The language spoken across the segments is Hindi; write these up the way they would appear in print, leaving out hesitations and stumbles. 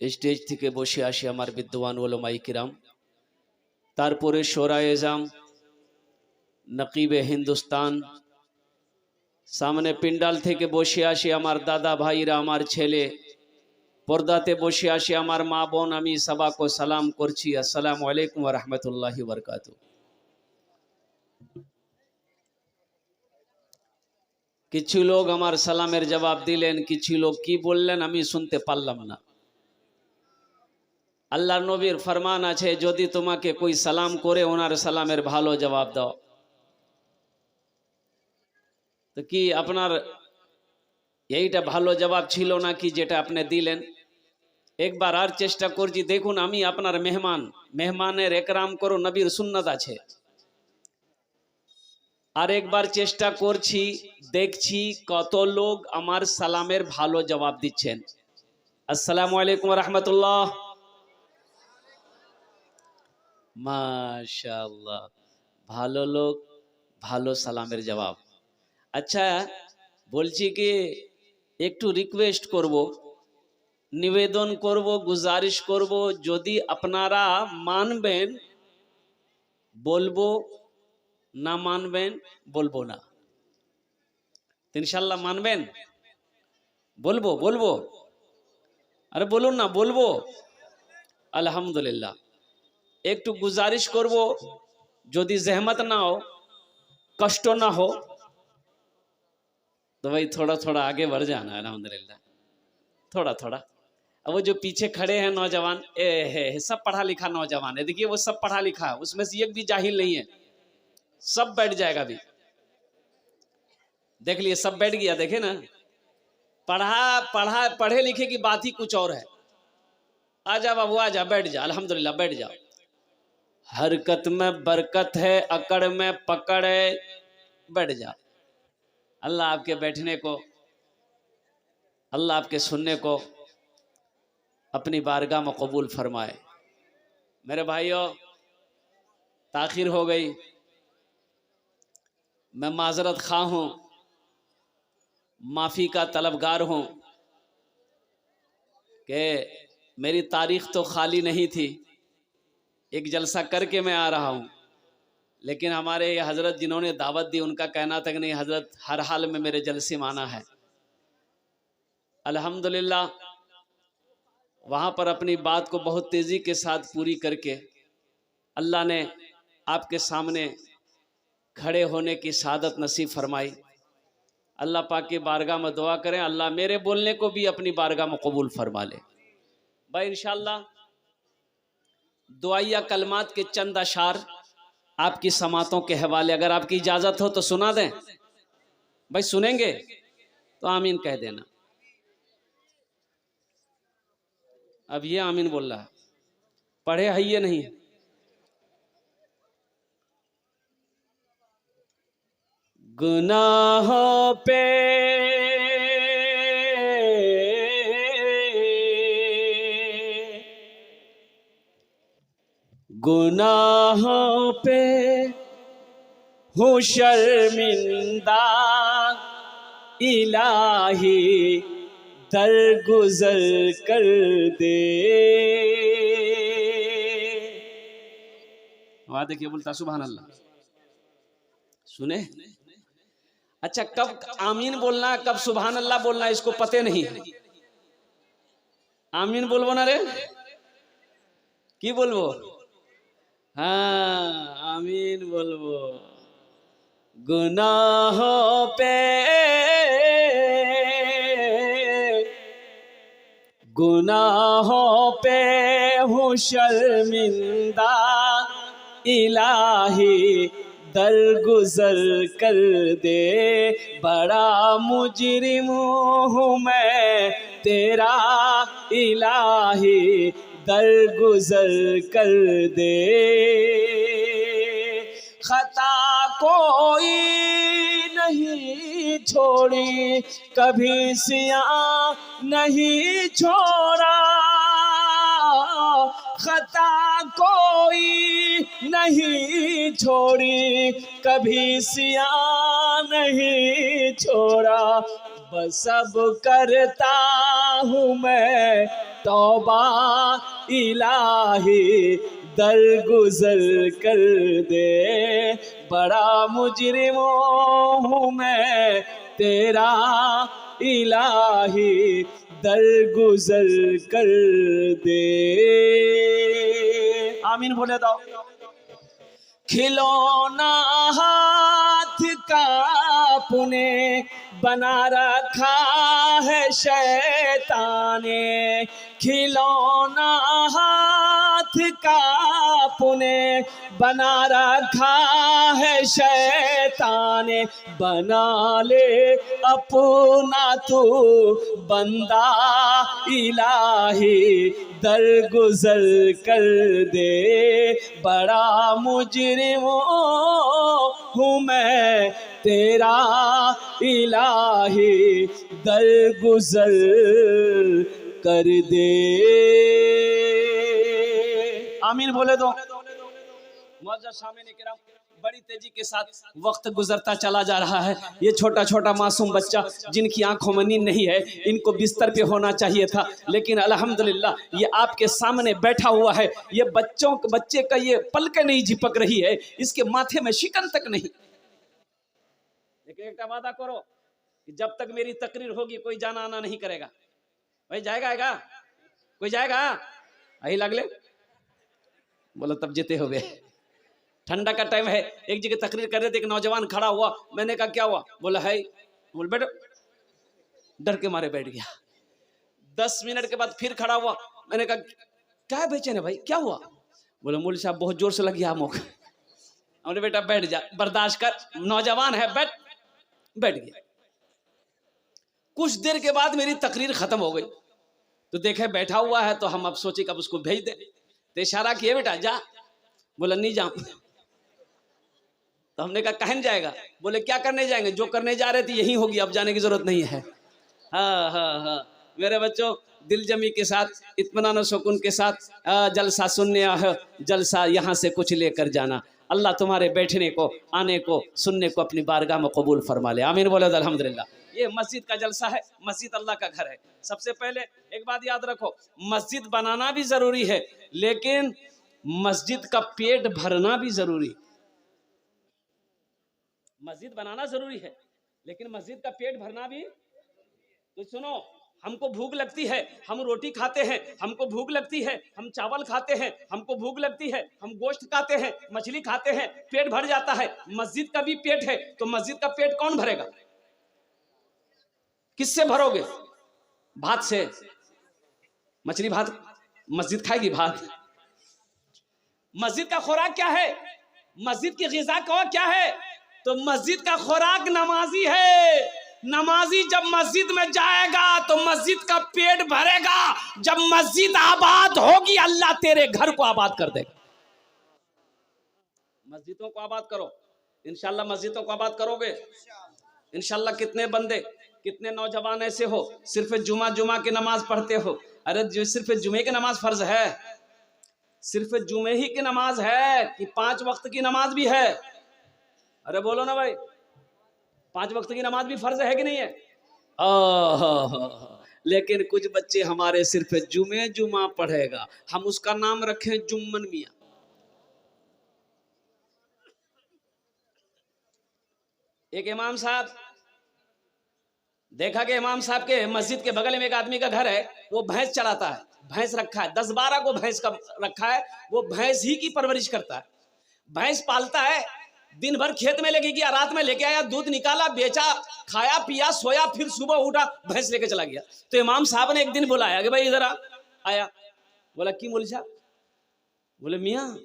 স্টেজ থেকে বসে আসি আমার বিদ্বান ওলামায়ে কিরাম, তারপরে শোরায়ে এজাম, নকিবে হিন্দুস্তান, সামনে পিন্ডাল থেকে বসে আসি আমার দাদা ভাইরা, আমার ছেলে, পর্দাতে বসে আসি আমার মা বোন, আমি সবাইকে সালাম করছি, আসসালামু আলাইকুম ওয়া রাহমাতুল্লাহি ওয়া বারাকাতুহু। কিছু লোক আমার সালামের জবাব দিলেন, কিছু লোক কি বললেন আমি শুনতে পারলাম না। আল্লাহর নবীর ফরমান আছে, যদি তোমাকে কোই সালাম করে ওনার সালামের ভালো জবাব দাও। তো কি আপনার এইটা ভালো জবাব ছিল না কি যেটা আপনি দিলেন? একবার আর চেষ্টা করছি, দেখুন আমি আপনার মেহমান, মেহমানের একরাম করো, নবীর সুন্নাত আছে। আর একবার চেষ্টা করছি, দেখছি কত লোক আমার সালামের ভালো জবাব দিচ্ছেন। আসসালামু আলাইকুম ওয়া রাহমাতুল্লাহ। মাশাআল্লাহ, ভালো লোক, ভালো সালামের জবাব। আচ্ছা, বলছি কি একটু রিকোয়েস্ট করব, নিবেদন করব, গুজারিশ করব, যদি আপনারা মানবেন বলবো, না মানবেন বলবো না। ইনশাআল্লাহ মানবেন? বলবো বলবো? আরে বলুন না, বলবো। আলহামদুলিল্লাহ। একটু গুজারিশ করব, যদি জহমত না हो, कष्ट ना हो, तो भाई थोड़ा थोड़ा आगे बढ़ जाना। अल्हम्दुलिल्लाह, थोड़ा थोड़ा। अब वो जो पीछे खड़े हैं नौजवान, सब पढ़ा लिखा नौजवान है, देखिए वो सब पढ़ा लिखा है, उसमें से एक भी जाहिल नहीं है। सब बैठ जाएगा अभी, देख लिए सब बैठ गया, देखे ना। पढ़े लिखे की बात ही कुछ और है। आजा बाबू आजा, बैठ जा, अल्हम्दुलिल्लाह बैठ जाओ। हरकत में बरकत है, अकड़ में पकड़ है, बैठ जाओ। अल्लाह आपके बैठने को, अल्लाह आपके सुनने को अपनी बारगाह में कबूल फरमाए। मेरे भाइयों, ताखिर हो गई, मैं माजरत खा हूँ, माफ़ी का तलबगार हूँ कि मेरी तारीख तो खाली नहीं थी, एक जलसा करके मैं आ रहा हूँ, लेकिन हमारे ये हज़रत जिन्होंने दावत दी उनका कहना था कि नहीं हज़रत हर हाल में मेरे जलसे में आना है। अल्हम्दुलिल्लाह, वहाँ पर अपनी बात को बहुत तेज़ी के साथ पूरी करके अल्लाह ने आपके सामने खड़े होने की सआदत नसीब फरमाई। अल्लाह पाक की बारगाह में दुआ करें, अल्लाह मेरे बोलने को भी अपनी बारगाह में कबूल फरमा ले। भाई इंशाअल्लाह दुआया कलमात के चंद अशार आपकी समातों के हवाले, अगर आपकी इजाज़त हो तो सुना दें। भाई सुनेंगे तो आमीन कह देना। अब ये आमीन बोल रहा है, पढ़े है ये नहीं। गुनाहों पे गुनाहों पे हूँ शर्मिंदा, इलाही दरगुजर कर दे। वहां देखिए बोलता सुभान अल्लाह। सुने? अच्छा, कब आमीन बोलना कब सुभान अल्लाह बोलना इसको पते नहीं है। आमीन बोलबो ना रे, की बोलबो? हाँ, आमीन बोलबो। गुनाहों पे गुनाहों पे हूँ शर्मिंदा, इलाही दरगुजर कर दे, बड़ा मुजरिम हूँ मैं तेरा, इलाही दरगुजर कर दे। खता कोई नहीं छोड़ी, कभी सियां नहीं छोड़ा, खता कोई नहीं छोड़ी, कभी सियां नहीं छोड़ा, बस अब करता हूँ मैं तौबा, इलाही दरगुजर कर दे, बड़ा मुजरिम हूँ मैं तेरा, इलाही दरगुजर कर दे। आमीन बोले तो। खिलौना हाथ का अपने बना रखा है शैतान ने, खिलौना हाथ का अपने बना रखा है शैतान ने, बना ले अपना तू बंदा, इलाही दरगुजर कर दे, बड़ा मुजरिम हूँ मैं तेरा, इलाही दरगुजर कर दे। आमीन बोले दो। मौजूद सामने किराम, बड़ी तेजी के साथ वक्त गुजरता चला जा रहा है। ये छोटा छोटा मासूम बच्चा जिनकी आंखों में नींद नहीं है, इनको बिस्तर पे होना चाहिए था, लेकिन अल्हम्दुलिल्लाह ये आपके सामने बैठा हुआ है। ये बच्चे का ये पलकें नहीं झिपक रही है, इसके माथे में शिकन तक नहीं। लेकिन एक वादा करो कि जब तक मेरी तकरीर होगी कोई जाना आना नहीं करेगा। भाई जाएगा आएगा कोई जाएगा? आई लगले बोलो तब जीते हो गए। ठंडा का टाइम है, एक जगह तकरीर कर रहे थे, एक नौजवान खड़ा हुआ, मैंने कहा क्या हुआ? बोला है, बोल बैठो, डर के मारे बैठ गया। 10 मिनट के बाद फिर खड़ा हुआ, मैंने कहा क्या है बेचैन है भाई, क्या हुआ? बोला मौलवी साहब बहुत जोर से लग गया मुख। हमने बेटा बैठ जा, बर्दाश्त कर, नौजवान है, बैठ गया। कुछ देर के बाद मेरी तकरीर खत्म हो गई, तो देखे बैठा हुआ है, तो हम अब सोचे कब उसको भेज दे, तो इशारा किए बेटा जा। बोला नहीं जाऊं। तो हमने कहा कहन जाएगा? बोले क्या करने जाएंगे, जो करने जा रहे थे यही होगी, अब जाने की जरूरत नहीं है। हाँ हाँ हाँ मेरे बच्चों, दिल जमी के साथ, इत्मीनान और सुकून के साथ जलसा सुनने आए, जलसा यहाँ से कुछ लेकर जाना। अल्लाह तुम्हारे बैठने को, आने को, सुनने को अपनी बारगाह में कबूल फरमा ले। आमीन बोले अल्हम्दुलिल्लाह। ये मस्जिद का जलसा है, मस्जिद अल्लाह का घर है। सबसे पहले एक बात याद रखो, मस्जिद बनाना भी जरूरी है, लेकिन मस्जिद का पेट भरना भी जरूरी। मस्जिद बनाना जरूरी है, लेकिन मस्जिद का पेट भरना भी। तो सुनो, हमको भूख लगती है, हम रोटी खाते हैं, हमको भूख लगती है, हम चावल खाते हैं, हमको भूख लगती है, हम गोश्त खाते हैं, मछली खाते हैं, पेट भर जाता है। मस्जिद का भी पेट है, तो मस्जिद का पेट कौन भरेगा? किससे भरोगे? भात से। मछली भात मस्जिद खाएगी भात? मस्जिद का खुराक क्या है? मस्जिद की ग़िज़ा क्या है? तो मस्जिद का खुराक नमाजी है। नमाजी जब मस्जिद में जाएगा तो मस्जिद का पेट भरेगा। जब मस्जिद आबाद होगी, अल्लाह तेरे घर को आबाद कर देगा। मस्जिदों को आबाद करो, इंशाल्लाह मस्जिदों को आबाद करोगे इंशाल्लाह। कितने बंदे, कितने नौजवान ऐसे हो सिर्फ जुमा की नमाज पढ़ते हो। अरे जो सिर्फ जुमे की नमाज फर्ज है, सिर्फ जुमे ही की नमाज है कि 5 वक्त की नमाज भी है? अरे बोलो ना भाई, 5 वक्त की नमाज भी फर्ज है कि नहीं है? लेकिन कुछ बच्चे हमारे सिर्फ जुमा पढ़ेगा, हम उसका नाम रखें जुम्मन मियाँ। एक इमाम साहब, देखा कि इमाम साहब के मस्जिद के बगल में एक आदमी का घर है, वो भैंस चराता है, भैंस रखा है, 10-12 को भैंस का रखा है, वो भैंस ही की परवरिश करता है, भैंस पालता है, दिन भर खेत में लेके गया, रात में लेके आया, दूध निकाला, बेचा, खाया पिया, सोया, फिर सुबह उठा, भैंस लेके चला गया। तो इमाम साहब ने एक दिन बुलाया कि भाई इधर आ। आया, बोला की मौलवी साहब? बोले मियाँ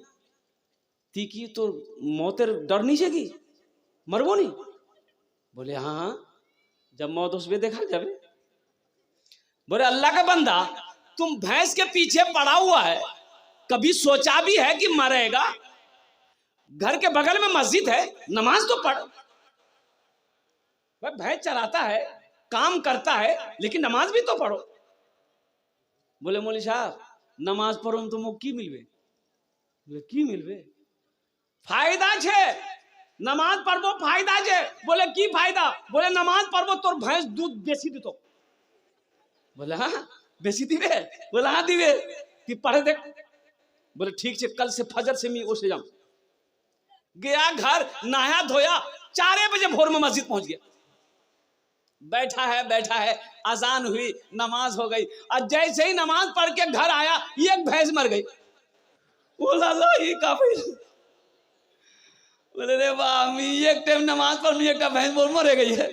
ती की तो मौतेर डर नहीं छेगी, मरबो नहीं? बोले हाँ हाँ, जब मौत उसमें देखा जावे। बोले अल्लाह का बंदा, तुम भैंस के पीछे पड़ा हुआ है, कभी सोचा भी है कि मरेगा? घर के बगल में मस्जिद है, नमाज तो पढ़। भाई भैंस चराता है, काम करता है, लेकिन नमाज भी तो पढ़ो। बोले मौलवी साहब नमाज पढ़ो तो मुझे की मिलवे? बोले की मिलवे? फायदा छे, नमाज पढ़बो फायदा छे। बोले की फायदा? बोले नमाज पढ़बो तोर भैंस दूध बेची दितो। बोले हाँ बेची दीवे? बोले हाँ दीवे, कि पढ़े देख। बोले ठीक है, कल से फजर से मैं उसे जाऊं। गया घर, नहाया धोया, 4 बजे भोर में मस्जिद पहुंच गया, बैठा है, अजान हुई, नमाज हो गई, और जैसे ही नमाज पढ़ के घर आया, एक भैंस मर गई। बोला लो ये काफी। बोले रे वाह, मैं एक टाइम नमाज पढ़, मैं एक भैंस बोल मर गई है।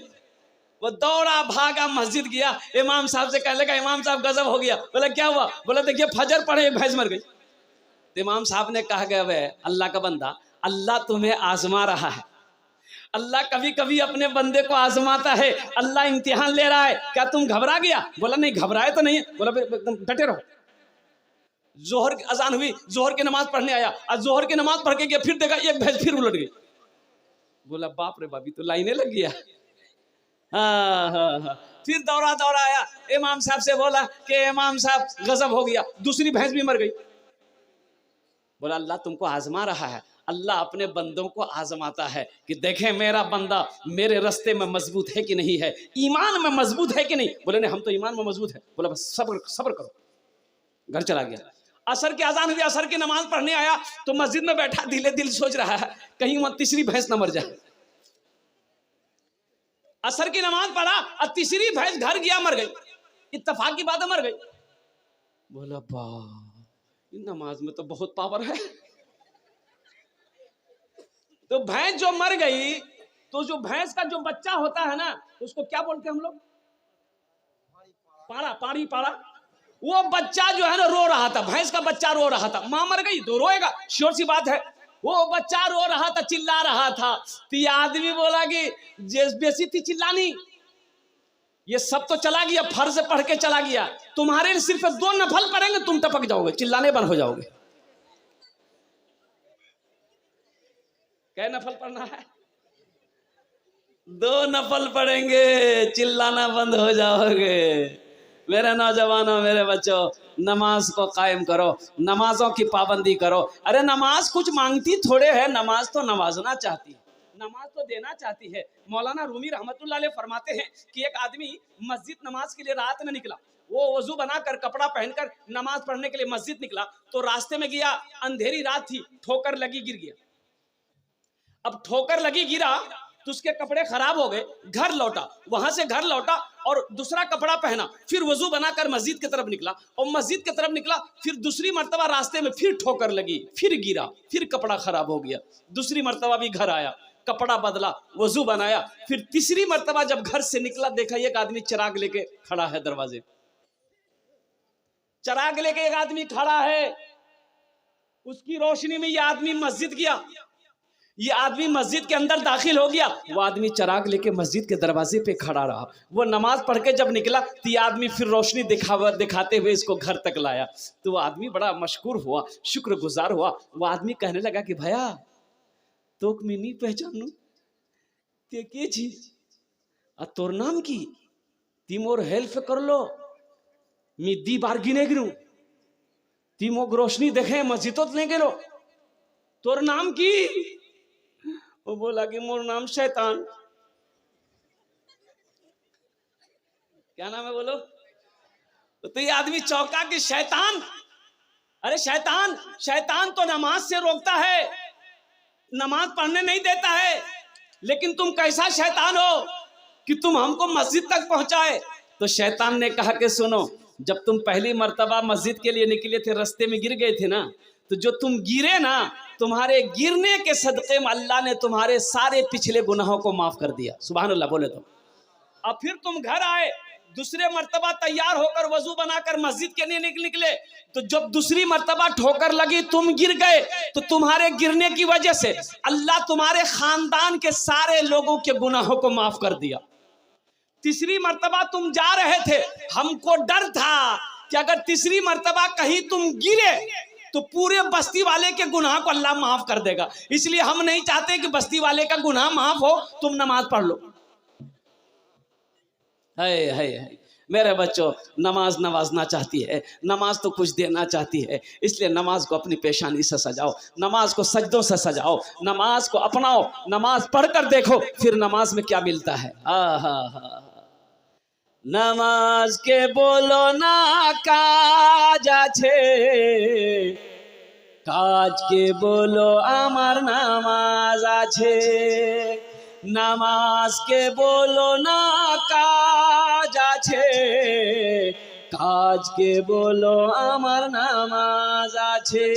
वो दौड़ा भागा मस्जिद गया, इमाम साहब से कहने लगा इमाम साहब गजब हो गया। बोला क्या हुआ? बोला देखिए फजर पढ़े एक भैंस मर गई। तो इमाम साहब ने कहा गया वे अल्लाह का बंदा, अल्लाह तुम्हें आजमा रहा है, अल्लाह कभी कभी अपने बंदे को आजमाता है, अल्लाह इम्तिहान ले रहा है, क्या तुम घबरा गया? बोला नहीं घबराए तो नहीं। बोला फिर एकदम डटे रहो। जोहर की अजान हुई, जोहर की नमाज पढ़ने आया, और जोहर की नमाज पढ़ के गया, फिर देखा एक भैंस फिर उलट गई। बोला बाप रे बाबी तो लाइने लग गया। हाँ। फिर दौड़ा आया, इमाम साहब से बोला कि इमाम साहब गजब हो गया, दूसरी भैंस भी मर गई। बोला अल्लाह तुमको आजमा रहा है, अल्लाह अपने बंदों को आजमाता है कि देखें मेरा बंदा मेरे रास्ते में मजबूत है कि नहीं है, ईमान में मजबूत है कि नहीं। बोले नहीं हम तो ईमान में मजबूत है। बोला बस सब्र करो। घर चला गया। असर की अजान हुई, असर की नमाज पढ़ने आया तो मस्जिद में बैठा दिले दिल सोच रहा है कहीं वहां तीसरी भैंस न मर जाए। असर की नमाज पढ़ा और तीसरी भैंस घर गया, मर गई, इत्तेफाक की बात है मर गई। बोला वाह, नमाज में तो बहुत पावर है। तो भैंस जो मर गई, तो जो भैंस का जो बच्चा होता है ना, उसको क्या बोलते हैं हम लोग? पाड़ा। वो बच्चा जो है ना रो रहा था, भैंस का बच्चा रो रहा था, मां मर गई तो रोएगा, श्योर सी बात है। वो बच्चा रो रहा था, चिल्ला रहा था, तो ये आदमी बोला कि बेसी थी चिल्लानी, ये सब तो चला गया, फर्ज पढ़ के चला गया, तुम्हारे लिए सिर्फ 2 नफल पढ़ेंगे, तुम टपक जाओगे, चिल्लाने बंद हो जाओगे। क्या नफल पढ़ना है? 2 नफल पढ़ेंगे, चिल्लाना बंद हो जाओगे। मेरे नौजवानों, मेरे बच्चों, नमाज को कायम करो, नमाजों की पाबंदी करो। अरे नमाज कुछ मांगती थोड़े है, नमाज तो नवाजना चाहती है, नमाज तो देना चाहती है। मौलाना रूमी रहमतुल्लाह अलैह फरमाते हैं कि एक आदमी मस्जिद नमाज के लिए रात में निकला, वो वजू बनाकर कपड़ा पहनकर नमाज पढ़ने के लिए मस्जिद निकला, तो रास्ते में गया, अंधेरी रात थी, ठोकर लगी गिर गया। अब ठोकर लगी गिरा तो उसके कपड़े खराब हो गए, घर लौटा, वहां से घर लौटा और दूसरा कपड़ा पहना, फिर वजू बनाकर मस्जिद की तरफ निकला, और मस्जिद की तरफ निकला, फिर दूसरी मर्तबा रास्ते में फिर ठोकर लगी, फिर गिरा, फिर कपड़ा खराब हो गया, दूसरी मर्तबा भी घर आया, कपड़ा बदला, वजू बनाया, फिर तीसरी मर्तबा जब घर से निकला, देखा एक आदमी चिराग लेके खड़ा है दरवाजे, चिराग लेके एक आदमी खड़ा है, उसकी रोशनी में यह आदमी मस्जिद गया, ये आदमी मस्जिद के अंदर दाखिल हो गया, वो आदमी चिराग लेके मस्जिद के दरवाजे पे खड़ा रहा, वो नमाज पढ़ के जब निकला तो ये आदमी फिर रोशनी दिखाते हुए इसको घर तक लाया। तो वो आदमी बड़ा मशकूर हुआ, शुक्रगुजार हुआ। वो आदमी कहने लगा कि भैया तो मैं नहीं पहचानू ते के चीज, तोर नाम की, ती मोर हेल्प कर लो, मी दी बार गिने गिरू, ती मोग रोशनी देखे मस्जिदों ले गेलो, तोर नाम की? वो बोला कि मोर नाम शैतान। क्या नाम है बोलो? तो ये आदमी चौंका कि शैतान? अरे शैतान तो नमाज से रोकता है, नमाज पढ़ने नहीं देता है, लेकिन तुम कैसा शैतान हो कि तुम हमको मस्जिद तक पहुंचाए। तो शैतान ने कहा कि सुनो, जब तुम पहली मर्तबा मस्जिद के लिए निकले थे, रास्ते में गिर गए थे ना, तो जो तुम गिरे ना, तुम्हारे गिरने के सदक़े में अल्लाह ने तुम्हारे सारे पिछले गुनाहों को माफ कर दिया। सुभान अल्लाह बोले तो। अब फिर तुम घर आए, दूसरे मर्तबा तैयार होकर वजू बनाकर मस्जिद के लिए निकले, तो जब दूसरी मर्तबा ठोकर लगी, तुम गिर गए, तो तुम्हारे गिरने की वजह से अल्लाह तुम्हारे खानदान के सारे लोगों के गुनाहों को माफ कर दिया। तीसरी मर्तबा तुम जा रहे थे, हमको डर था कि अगर तीसरी मर्तबा कहीं तुम गिरे तो पूरे बस्ती वाले के गुनाह को अल्लाह माफ कर देगा, इसलिए हम नहीं चाहते कि बस्ती वाले का गुनाह माफ हो, तुम नमाज पढ़ लो। है मेरे बच्चों, नमाज नवाजना चाहती है, नमाज तो कुछ देना चाहती है, इसलिए नमाज को अपनी पेशानी से सजाओ, नमाज को सजदों से सजाओ, नमाज को अपनाओ, नमाज पढ़कर देखो फिर नमाज में क्या मिलता है। नमाज के बोलो ना काज आछे, काज के बोलो आमार नामाज आछे, नामाज के बोलो ना काज आछे, काज के बोलो आमार नामाज आछे।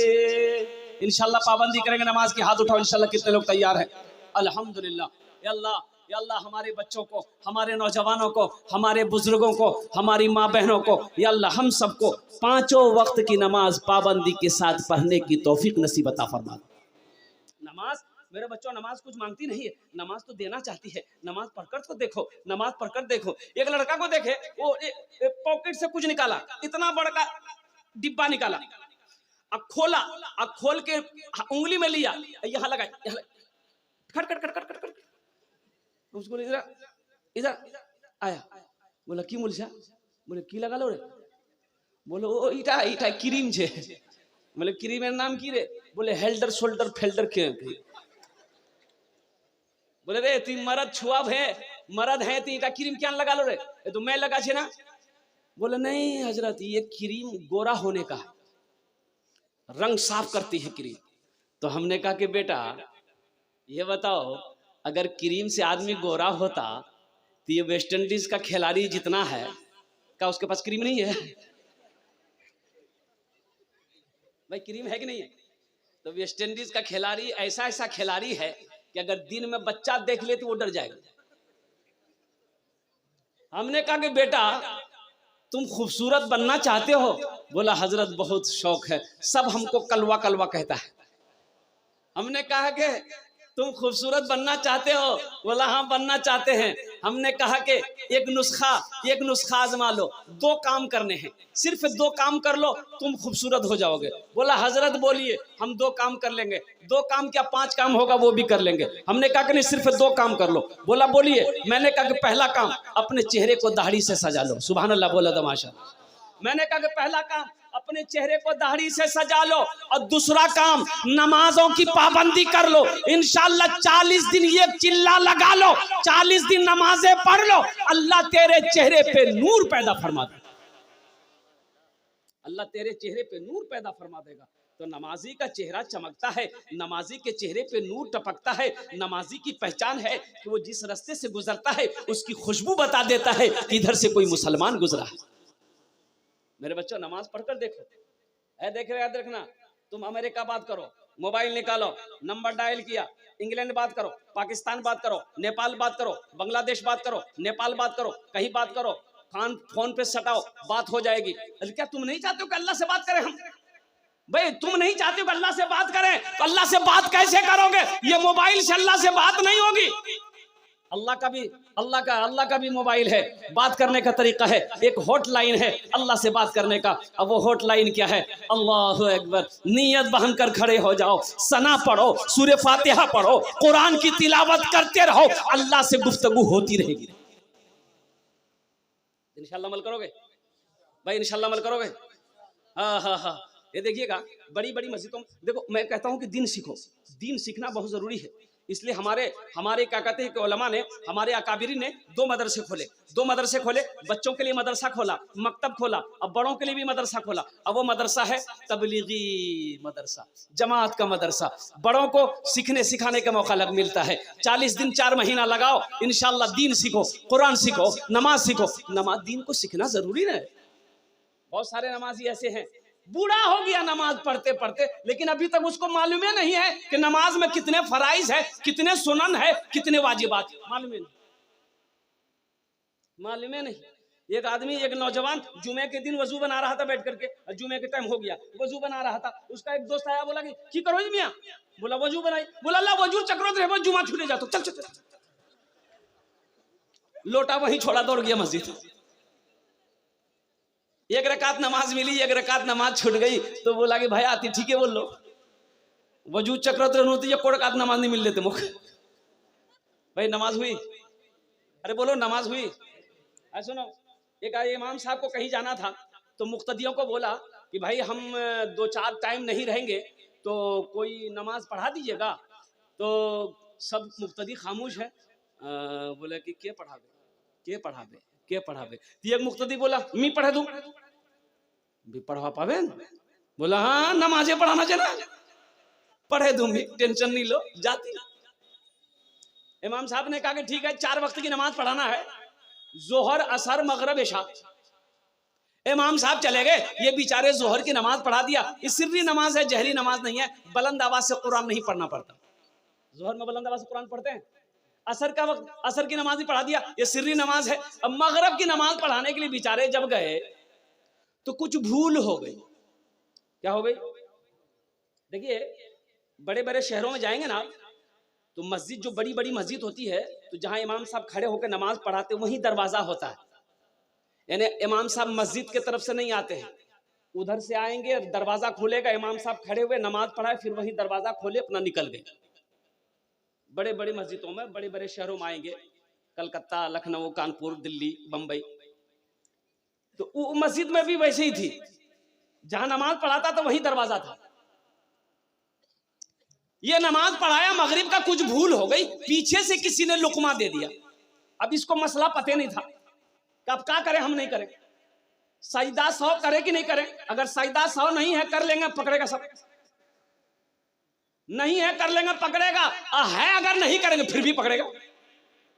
इंशाल्लाह पाबंदी करेंगे नमाज की, हाथ उठाओ इंशाल्लाह। कितने लोग तैयार हैं? अल्हम्दुलिल्लाह। या अल्लाह हमारे बच्चों को, हमारे नौजवानों को, हमारे बुजुर्गों को, हमारी माँ बहनों को, या अल्लाह हम सबको पांचों वक्त की नमाज पाबंदी के साथ पढ़ने की तौफीक नसीब अता फरमा। नमाज मेरे बच्चों, नमाज कुछ मांगती नहीं है, नमाज तो देना चाहती है। नमाज पढ़कर तो देखो, नमाज पढ़कर देखो। एक लड़का को देखे, वो पॉकेट से कुछ निकाला, इतना बड़ा का डिब्बा निकाला, अब खोला, अब खोल के उंगली में लिया, यहाँ लगा, खट खट खट खट खट खट, उसको इधर इधर आया, बोला की मुलछा, बोले की लगा लो रे, बोलो ओ इटा इटा क्रीम छे, बोले क्रीमेर नाम की रे, बोले हेल्डर शोल्डर फेल्डर के, बोले रे तुम मर्द छुआ है, मर्द है तो इटा क्रीम क्या लगा लो रे, ये तो मैं लगा छे ना। बोले नहीं हजरत, ये क्रीम गोरा होने का, रंग साफ करती है क्रीम। तो हमने कहा कि बेटा ये बताओ, अगर क्रीम से आदमी गोरा होता तो ये वेस्ट इंडीज का खिलाड़ी जितना है, क्या उसके पास क्रीम नहीं है? भाई क्रीम है कि नहीं है? तो वेस्ट इंडीज का खिलाड़ी ऐसा ऐसा खिलाड़ी है कि अगर दिन में बच्चा देख ले तो वो डर जाएगा। हमने कहा कि बेटा तुम खूबसूरत बनना चाहते हो? बोला हजरत बहुत शौक है, सब हमको कलवा कलवा कहता है। हमने कहा कि तुम खूबसूरत बनना चाहते हो? बोला हाँ बनना चाहते हैं। हमने कहा कि एक नुस्खा आजमा लो, 2 काम करने हैं, सिर्फ 2 काम कर लो तुम खूबसूरत हो जाओगे। बोला हजरत बोलिए, हम 2 काम कर लेंगे। 2 काम क्या 5 काम होगा वो भी कर लेंगे। हमने कहा कि नहीं सिर्फ 2 काम कर लो। बोला बोलिए। मैंने कहा कि पहला काम अपने चेहरे को दाढ़ी से सजा लो। सुभान अल्लाह बोला तमाशा। मैंने कहा कि पहला काम अपने चेहरे को दाढ़ी से सजा लो, और दूसरा काम नमाजों की पाबंदी कर लो। इंशाअल्लाह 40 दिन ये चिल्ला लगा लो, 40 दिन नमाजें पढ़ लो, अल्लाह तेरे चेहरे पे नूर पैदा फरमा देगा। अल्लाह तेरे चेहरे पे नूर पैदा फरमा देगा। तो नमाजी का चेहरा चमकता है, नमाजी के चेहरे पे नूर टपकता है। नमाजी की पहचान है कि वो जिस रास्ते से गुजरता है उसकी खुशबू बता देता है कि इधर से कोई मुसलमान गुजरा है। मेरे बच्चों नमाज पढ़कर देखो। देख रहे याद रखना, तुम अमेरिका बात करो, मोबाइल निकालो, नंबर डायल किया, इंग्लैंड बात करो, पाकिस्तान बात करो, नेपाल बात करो, बांग्लादेश बात करो, नेपाल बात करो, कहीं बात करो, फोन पे सटाओ, बात हो जाएगी। अरे क्या तुम नहीं चाहते हो कि अल्लाह से बात करें हम? भाई तुम नहीं चाहते हो कि अल्लाह से बात करें तो अल्लाह से बात कैसे करोगे? ये मोबाइल से अल्लाह से बात नहीं होगी। अल्लाह का भी मोबाइल है, बात करने का तरीका है, एक हॉटलाइन है अल्लाह से बात करने का। अब वो हॉटलाइन क्या है? अल्लाहु अकबर। नियत बहन कर खड़े हो जाओ, सना पढ़ो, सूरह फातिहा पढ़ो, कुरान की तिलावत करते रहो, अल्लाह से गुफ्तगू होती रहेगी। इंशाल्लाह अमल करोगे भाई? इंशाल्लाह अमल करोगे? हाँ। ये देखिएगा बड़ी बड़ी मस्जिदों, देखो मैं कहता हूँ कि दीन सीखो, दीन सीखना बहुत जरूरी है। इसलिए हमारे हमारे क्या कहते हैं कि उलमा ने, हमारे अकाबिरी ने दो मदरसे खोले। बच्चों के लिए मदरसा खोला, मकतब खोला, अब बड़ों के लिए भी मदरसा खोला। अब वो मदरसा है तबलीगी मदरसा, जमात का मदरसा। बड़ों को सीखने सिखाने का मौका मिलता है। 40 दिन 4 महीना लगाओ, इंशाल्लाह दीन सीखो, कुरान सीखो, नमाज सीखो। नमाज दीन को सीखना जरूरी है। बहुत सारे नमाजी ऐसे हैं, बूढ़ा हो गया नमाज पढ़ते पढ़ते, लेकिन अभी तक उसको मालूम ही नहीं है कि नमाज में कितने फराइज है, कितने सुनन है, कितने वाजिबात, मालूम नहीं। एक आदमी, एक नौजवान जुमे के दिन वजू बना रहा था बैठ करके, जुमे के टाइम हो गया, वजू बना रहा था। उसका एक दोस्त आया, बोला कि करो जी मियां? बोला वजू बनाई। बोला अल्लाह वजू चक्रों रहे, जुमा छूटे जातो, चल चल चल। लोटा वहीं छोड़ा, दौड़ गया मस्जिद। एक रकात नमाज मिली, एक रकात नमाज छूट गई। तो बोला कि भाई आती ठीक है बोल लो, वजू चक्रत होती है, कोई रकात नमाज नहीं मिल लेते मुख। भाई नमाज हुई? अरे बोलो नमाज हुई? अरे सुनो, एक इमाम साहब को कहीं जाना था, तो मुक्तदियों को बोला कि भाई हम 2-4 टाइम नहीं रहेंगे, तो कोई नमाज पढ़ा दीजिएगा। तो सब मुक्तदी खामोश है। बोला कि के पढ़ावे। तो एक मुक्तदी बोला मी पढ़ा दूं, भी पढ़वा पावे? बोला हाँ नमाजें पढ़ाना चाहिए, पढ़े दूंगी, टेंशन नहीं लो, जाती। इमाम साहब ने कहा कि ठीक है, 4 वक्त की नमाज पढ़ाना है, जोहर, असर, मगरिब, इशा। इमाम साहब चले गए, ये बेचारे जोहर की नमाज पढ़ा दिया। ये सिर्री नमाज है, जहरी नमाज नहीं है, बुलंद आवाज से कुरान नहीं पढ़ना पड़ता। जोहर में बुलंद आवाज से कुरान पढ़ते हैं। असर का वक्त असर की नमाज ही पढ़ा दिया, ये सिर्री नमाज है। अब मगरिब की नमाज पढ़ाने के लिए बेचारे जब गए तो कुछ भूल हो गई। क्या हो गई? देखिए, बड़े बड़े शहरों में जाएंगे ना, तो मस्जिद जो बड़ी बड़ी मस्जिद होती है, तो जहां इमाम साहब खड़े होकर नमाज पढ़ाते वहीं दरवाजा होता है। यानी इमाम साहब मस्जिद के तरफ से नहीं आते हैं, उधर से आएंगे, दरवाजा खोलेगा, इमाम साहब खड़े हुए नमाज पढ़ाए, फिर वहीं दरवाजा खोले, अपना निकल गए। बड़े बड़ी मस्जिदों में, बड़े बड़े शहरों में आएंगे, कलकत्ता, लखनऊ, कानपुर, दिल्ली, बंबई, तो वो मस्जिद में भी वैसे ही थी, जहां नमाज पढ़ाता तो वहीं दरवाजा था। ये नमाज पढ़ाया, मगरिब का कुछ भूल हो गई, पीछे से किसी ने लुकमा दे दिया। अब इसको मसला पते नहीं था, अब क्या करें, हम नहीं करें। सजदा 100 करे कि नहीं करें? अगर सजदा 100 नहीं है, कर लेंगे, पकड़ेगा सब। नहीं है, कर लेंगे, पकड़ेगा। है अगर नहीं करेंगे फिर भी पकड़ेगा।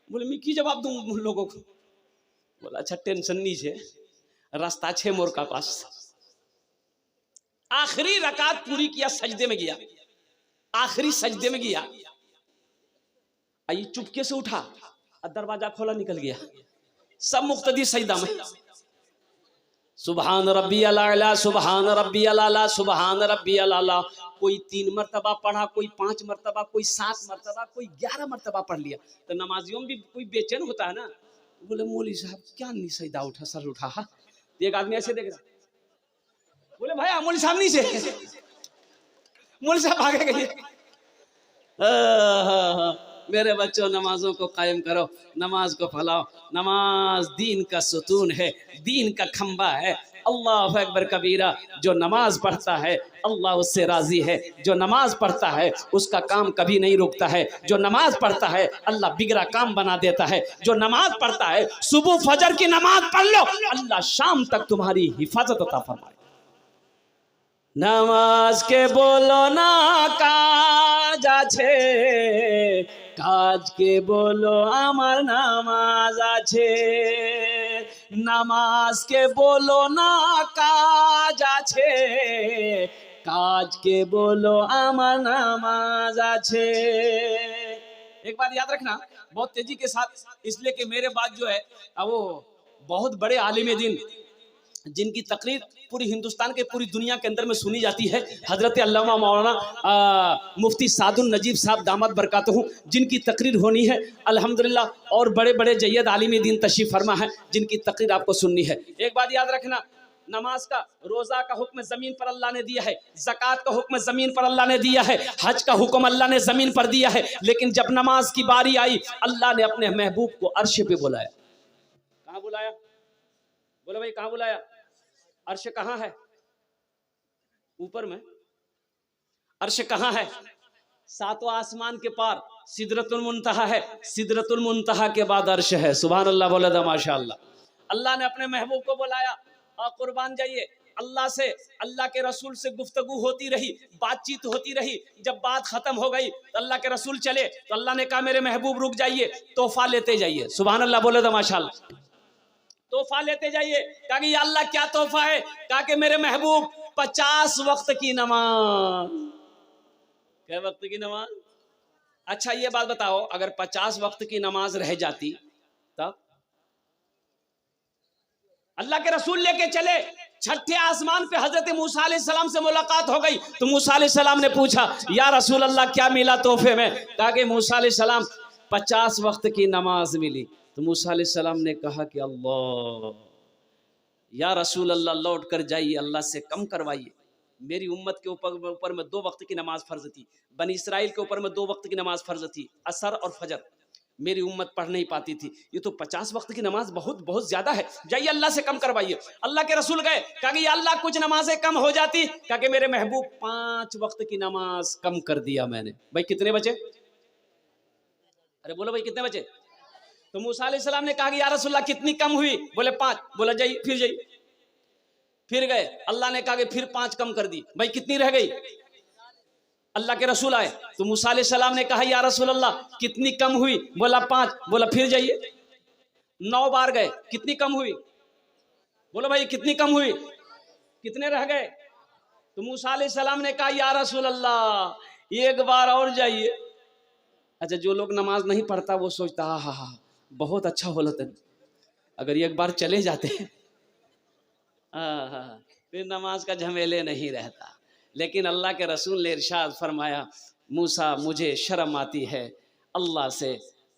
बोले मैं की जवाब दूं उन लोगों को? बोला अच्छा टेंशन नहीं है, रास्ता छे मोर का पास। आखिरी रकात पूरी किया, सजदे में गया, आखिरी सजदे में गया, आई चुपके से उठा, दरवाजा खोला, निकल गया। सब मुक्तदी सजदा में, सुबहान रब्बी अला, सुबहान रब्बी अला, सुबहान रब्बी अला। कोई 3 मरतबा पढ़ा, कोई 5 मरतबा, कोई 7 मरतबा, कोई 11 मरतबा पढ़ लिया। तो नमाजियों में भी कोई बेचैन होता है ना, बोले मौली साहब क्या नहीं सजदा उठा, सर उठा। एक आदमी ऐसे देख रहा, बोले भाई मौली साहब नहीं से, मौली साहब भागे गए। मेरे बच्चों, नमाजों को कायम करो, नमाज को फैलाओ। नमाज दीन का सुतून है, दीन का खंबा है। अल्लाह अकबर कबीरा। जो नमाज पढ़ता है अल्लाह उससे राजी है, जो नमाज पढ़ता है उसका काम कभी नहीं रुकता है, जो नमाज पढ़ता है अल्लाह बिगड़ा काम बना देता है। जो नमाज पढ़ता है, सुबह फजर की नमाज पढ़ लो, अल्लाह शाम तक तुम्हारी हिफाजत अता फरमाए। नामाज के बोलो ना काज आछे, काज के बोलो आमार नामाज आछे। नामाज के बोलो ना काज आछे, काज के बोलो आमार नामाज आछे। एक बात याद रखना बहुत तेजी के साथ, इसलिए कि मेरे बाद जो है वो बहुत बड़े आलिम दीन जिनकी तकरीर पूरी हिंदुस्तान के पूरी दुनिया के अंदर में सुनी जाती है, हजरत अल्लामा मौलाना मुफ्ती सादुल नजीब साहब दामद बरकातहू, जिनकी तकरीर होनी है अल्हम्दुलिल्लाह। और बड़े बड़े जय्यद आलिम दीन तशरीफ फरमा है, जिनकी तकरीर आपको सुननी है। एक बात याद रखना, नमाज का, रोजा का हुक्म जमीन पर अल्लाह ने दिया है, ज़कात का हुक्म जमीन पर अल्लाह ने दिया है, हज का हुक्म अल्लाह ने जमीन पर दिया है। लेकिन जब नमाज की बारी आई, अल्लाह ने अपने महबूब को अर्श पे बुलाया। कहाँ बुलाया? बोलो भाई कहाँ बुलाया? अर्श कहाँ है? ऊपर में। अर्श कहाँ है? सातवां आसमान के पार सिदरतुल मुंतहा है, सिदरतुल मुंतहा के बाद अर्श है। सुभान अल्लाह बोले तो माशाअल्लाह। अल्लाह ने अपने महबूब को बुलाया और कुर्बान जाइए अल्लाह से, अल्लाह के रसूल से गुफ्तगू होती रही, बातचीत होती रही। जब बात खत्म हो गई तो अल्लाह के रसूल चले तो अल्लाह ने कहा मेरे महबूब रुक जाइए, तोहफा लेते जाइए। सुभान अल्लाह बोले तो माशाअल्लाह। तोहफा लेते जाइए। कहा कि या अल्लाह क्या तोहफा है? कहा कि मेरे महबूब 50 वक्त की नमाज। क्या वक्त की नमाज? अच्छा ये बात बताओ, अगर 50 वक्त की नमाज रह जाती तब? अल्लाह के रसूल लेके चले, छठे आसमान पे हजरत मूसा अलैहिस्सलाम से मुलाकात हो गई। तो मूसा अलैहिस्सलाम ने पूछा या रसूल अल्लाह क्या मिला तोहफे में? कहा कि मूसा अलैहिस्सलाम 50 वक्त की नमाज मिली। तो मूसा अलैहिस्सलाम ने कहा कि अल्लाह, या रसूल अल्लाह लौट कर जाइए, अल्लाह से कम करवाइए। मेरी उम्मत के ऊपर में 2 वक्त की नमाज फर्ज थी, बनी इसराइल के ऊपर में 2 वक्त की नमाज फर्ज थी, असर और फजर। मेरी उम्मत पढ़ नहीं पाती थी, ये तो 50 वक्त की नमाज बहुत बहुत ज्यादा है, जाइए अल्लाह से कम करवाइए। अल्लाह के रसूल गए, कहा कि अल्लाह कुछ नमाजें कम हो जाती। कहा कि मेरे महबूब 5 वक्त की नमाज कम कर दिया मैंने। भाई कितने बचे? अरे बोलो भाई कितने बचे? तो मूसा अलैहिस्सलाम ने कहा कि या रसूलल्लाह कितनी कम हुई? बोले 5। बोला जाइए, फिर जाइए। फिर गए, अल्लाह ने कहा कि फिर 5 कम कर दी। भाई कितनी रह गई? अल्लाह के रसूल आए तो मूसा अलैहिस्सलाम ने कहा या रसूल अल्लाह कितनी कम हुई? बोला 5। बोला फिर जाइए। 9 बार गए, कितनी कम हुई? बोलो भाई कितनी कम हुई? कितने रह गए? तो मूसा अलैहिस्सलाम ने कहा या रसूल अल्लाह 1 बार और जाइए। अच्छा, जो लोग नमाज नहीं पढ़ता वो सोचता हा हा हा बहुत अच्छा हो लता अगर 1 बार चले जाते फिर नमाज का झमेले नहीं रहता। लेकिन अल्लाह के रसूल ने इरशाद फरमाया मूसा मुझे शर्म आती है अल्लाह से,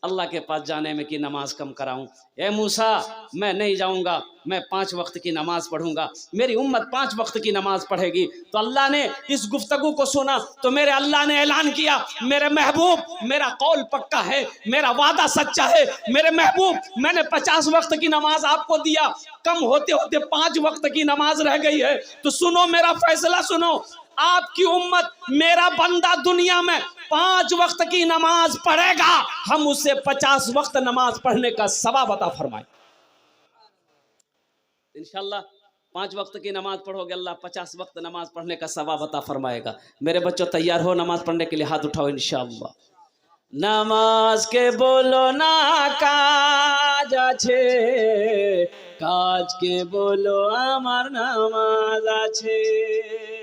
अल्लाह के पास जाने में कि नमाज कम कराऊं। ए मूसा मैं नहीं जाऊंगा, मैं 5 वक्त की नमाज पढ़ूंगा, मेरी उम्मत 5 वक्त की नमाज पढ़ेगी। तो अल्लाह ने इस गुफ्तगू को सुना तो मेरे अल्लाह ने ऐलान किया मेरे महबूब मेरा कौल पक्का है, मेरा वादा सच्चा है। मेरे महबूब मैंने 50 वक्त की नमाज आपको दिया, कम होते होते 5 वक्त की नमाज रह गई है। तो सुनो मेरा फैसला सुनो, आपकी उम्मत मेरा बंदा दुनिया में 5 वक्त की नमाज पढ़ेगा, हम उसे 50 वक्त नमाज पढ़ने का सवाब अता फरमाए। इंशाअल्लाह 5 वक्त की नमाज पढ़ोगे अल्लाह 50 वक्त नमाज पढ़ने का सवाब अता फरमाएगा। मेरे बच्चों तैयार हो नमाज पढ़ने के लिए? हाथ उठाओ इंशाअल्लाह। नमाज के बोलो ना काज आछे, काज के बोलो आमार नमाज आछे।